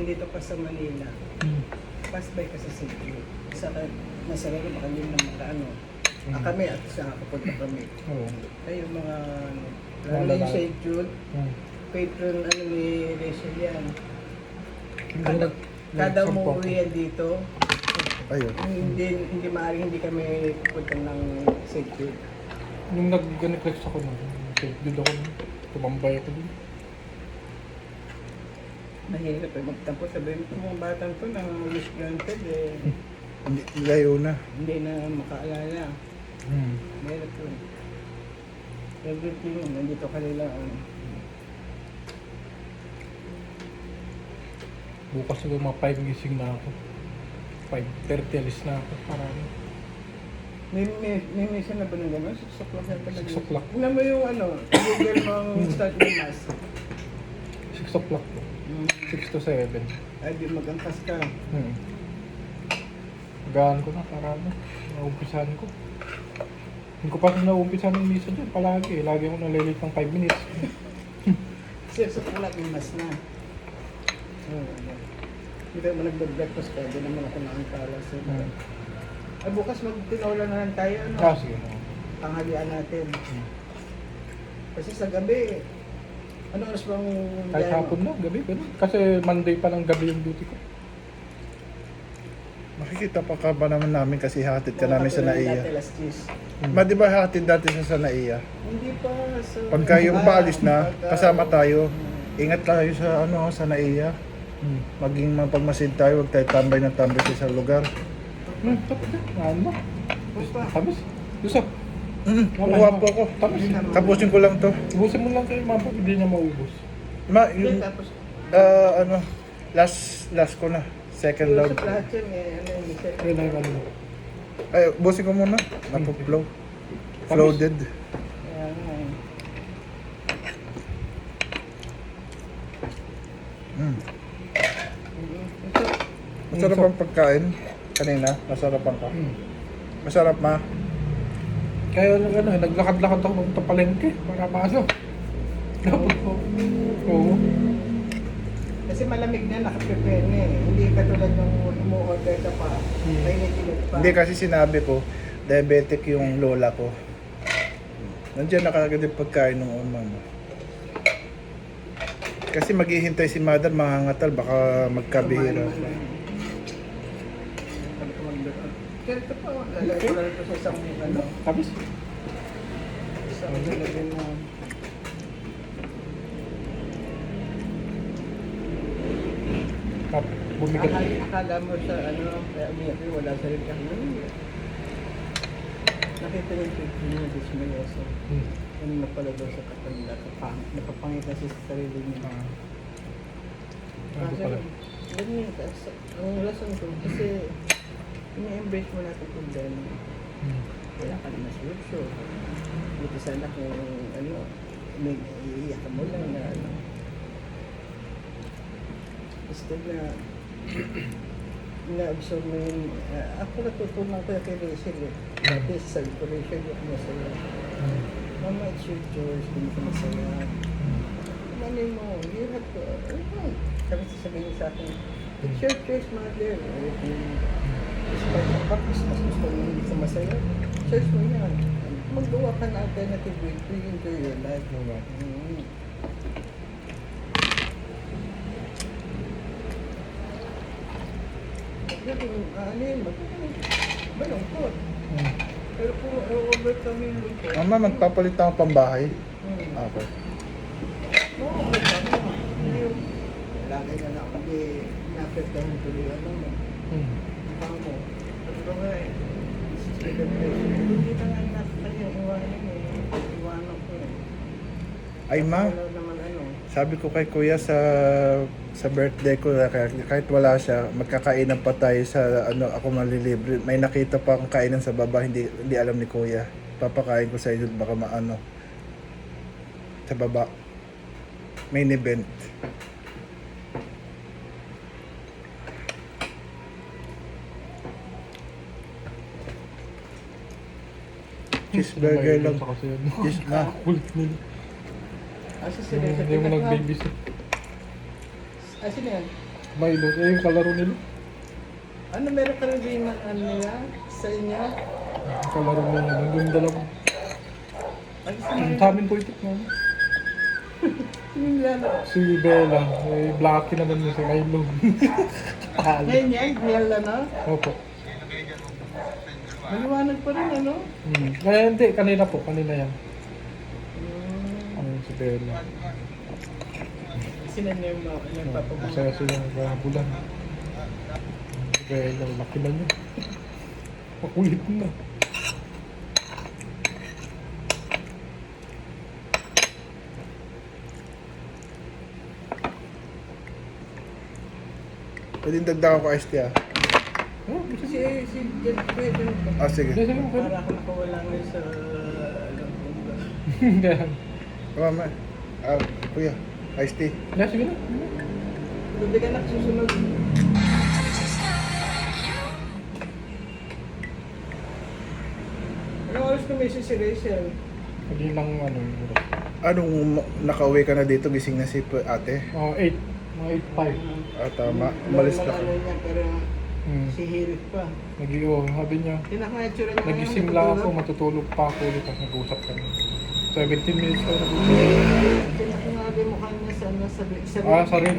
nandito ka sa Manila, pass by ka sa city. Sa masarap baka yun lang makaano. Kami at sa kapunta kami. Oo. Ay, yung mga lalo yung St. Jude, patron ano ni Rachel yan. Kada umuwi yan dito, Ayun. hindi maaaring hindi kami pupunta ng St. Jude. Nung nag-reflex ako na, dito ako, tumambay ako dun. Mahirap eh, magtampo. Sabihin ko mga batang to na wish granted eh, Layo na. hindi na makaalala. Mahirap yun. Everything, nandito ka nila. Bukas siguro mga 5 gising na ako. 5:30 alis na ako. Parang May mission na ba ng gano'n? 6 o'clock na talaga. 6 o'clock. Tingnan mo yung ano, Google mong start ng mass. 6 o'clock po. 6 to 7. Ay, di mag-angkas ka. Gaan ko na para ano, naumpisahan ko. Hindi ko pa naumpisahan yung misa dyan palagi. Lagi ako nalilate ng 5 minutes. 6 o'clock yung mass na. Hindi mo nagbe-breakfast ka, hindi naman ako naangkala. So, ay, bukas magtinola na lang tayo, ano? Sige. Tanghalian natin. Kasi sa gabi, ano oras bang Kahit biyahe mo? hapon na, gabi. Ganun. Kasi Monday pa ng gabi yung duty ko. Makikita pa ka ba naman namin kasi hatid ka namin sa Dati Naiya. alas 10. Ma, di ba hatid dati sa Naiya? Hindi pa. So, Pagka yung paalis na, pagka- kasama tayo. Ingat tayo sa sa Naiya. Maging mapagmasid tayo, huwag tayo tambay ng tambay sa isang lugar. Tapos na. Ano? Basta. Tapos? Usap. Kuha po ako. Tapos. Tapusin ko lang to. Ubusin mo lang kayo mga pag hindi niya maubos. Ma, Hindi, yung, tapos, last ko na. Second yung load. sa lahat yan, eh, ano yung missile. Kaya na yung ano. Ay, busin ko muna. Napuplow. Floated. Kaya nga eh. Masarap ang pagkain. Kanina, nasarapan ka. Masarap, ma. Kaya ano, naglakad-lakad ako ng palengke para paano. Tapos po. Oo. Kasi malamig na, nakaprepare na eh. Hindi katulad nung umu-order ka pa. Mainit-init pa. Hindi kasi sinabi ko, diabetic yung lola ko. Nandiyan nakagad yung pagkain ng uma mo. Kasi maghihintay si mother, mangangatal, baka magkabihira. Kaya ito pa, lalagay ko lang ito sa isang ano. Tapos? Isang lalagay na. Bumigat. Akala mo sa ano, kaya umiyak yun, wala sa rin kang nakita niya yung picture niya, dismayoso. Ano na pala daw sa kapatid, nakapangit na siya sa sarili niya. Ano pala? Ganyan, ang rason ko, kasi ini-embrace mo natin kung gano'n. Wala ka naman sure. Buti sana kung ano, iiyak ka mo lang na ano. Instead na na-absorb mo yung, ako natutunan ko yung kay Rachel eh. Dati sa Rachel yung masaya. Mama, it's your choice, hindi ka masaya. Ano mo, you have to, sabi sasabihin sa akin, it's your choice, mother. Despite the fact, mas gusto mo hindi ka masaya, choice mo yan. Magawa ka na alternative way to enjoy your life. Ano yun, malungkot. Pero kung overcome yung lungkot, Mama, magpapalit ako pambahay. Okay. overcome mo. Lagi na lang, hindi na-affectahan tuloy ano mo. Pangko. Pero nga eh, hindi na nga nasa kanya iwanan eh. Iwanan ko eh. Ay, ma. Wala naman ano. Sabi ko kay kuya sa birthday ko, kahit wala siya, magkakainan pa tayo sa ako malilibre. May nakita pa akong kainan sa baba, hindi alam ni kuya. Papakain ko sa iyo, baka maano. Sa baba. Main event. Cheeseburger lang. Cheese na. Kulit nila. Asa sila sa Hindi mo nag-babysit. Sino yan? Milo. Eh, yung kalaro nila. Ano, meron ka rin din ng ano niya? Sa inyo? Yung kalaro nila. Nandun dalawa. Ay, Sa amin po ito. No? Yung lalo. Si Bella. Eh, Blackie naman yun si Milo. Kala. Ngayon niya, Bella na. Opo. Maliwanag pa rin, ano? Kaya hindi. Kanina po. Kanina yan. Ano si Bella. Sila niya yung papabula. Masaya sila bulan. Bella. Laki na niya. Makulit na. Pwede dagdagan ko iced tea ah. Oh, Si Jen, pwede mo pa. Ah, sige. Sige, sige. Para ako nakawala ngayon sa Lambunga. Ganyan. Mama, kuya, iced tea. Yeah, sige na. Hindi ka nagsusunod. Anong oras kumisip si Rachel? Hindi lang ano yung oras. Anong nakauwi ka na dito, gising na si ate? 8. Mga 8:05. Tama, umalis na. Ano niya, pero si Hirit pa. Nag-iwo, sabi niya. Tinaka-itsura niya. Nagising lang ako, matutulog pa ako ulit. Tapos nag-usap kami. 17 minutes ako nag-usap. Tinaka nga din mukha niya sa Ah, sa rin.